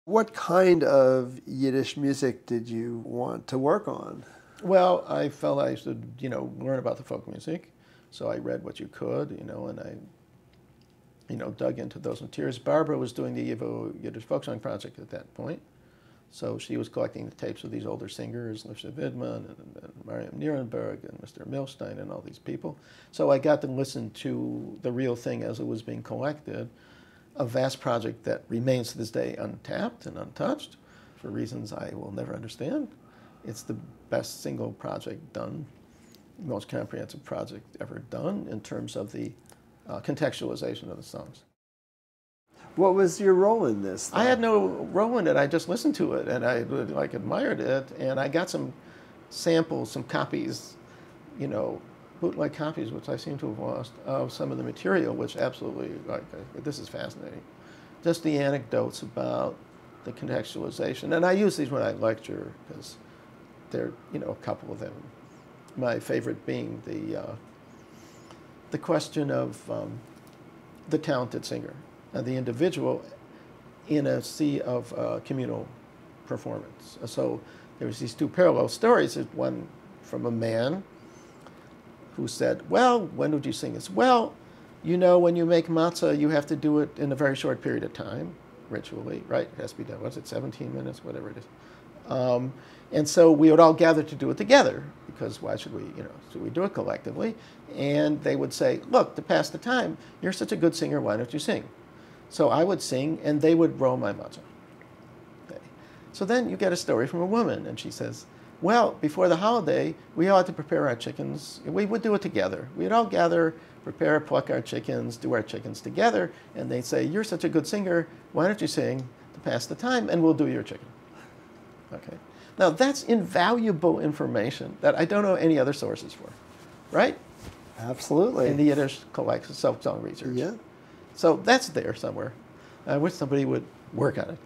What kind of Yiddish music did you want to work on? Well, I felt I should, learn about the folk music. So I read what you could, and I, dug into those materials. Barbara was doing the YIVO Yiddish folk song project at that point. So she was collecting the tapes of these older singers, Lifsha Widman and Mariam Nierenberg and Mr. Milstein and all these people. So I got to listen to the real thing as it was being collected, a vast project that remains to this day untapped and untouched for reasons I will never understand. It's the best single project done, most comprehensive project ever done in terms of the contextualization of the songs. What was your role in this, though? I had no role in it. I just listened to it, and I admired it, and I got some samples, some copies, bootleg copies, which I seem to have lost, of some of the material, which absolutely, this is fascinating. Just the anecdotes about the contextualization, and I use these when I lecture because there are, a couple of them. My favorite being the question of the talented singer. The individual in a sea of communal performance. So there was these two parallel stories. One from a man who said, well, when would you sing this? Well, when you make matzah, you have to do it in a very short period of time, ritually, right? It has to be done, was it 17 minutes, whatever it is. And so we would all gather to do it together, because why should we, should we do it collectively? And they would say, look, to pass the time, you're such a good singer, why don't you sing? So I would sing, and they would roll my matzah. Okay. So then you get a story from a woman, and she says, well, before the holiday, we all had to prepare our chickens. We would do it together. We'd all gather, prepare, pluck our chickens, do our chickens together, and they'd say, you're such a good singer, why don't you sing to pass the time, and we'll do your chicken. Okay. Now, that's invaluable information that I don't know any other sources for, right? Absolutely. In the Yiddish collects folk song research. Yeah. So that's there somewhere. I wish somebody would work on it.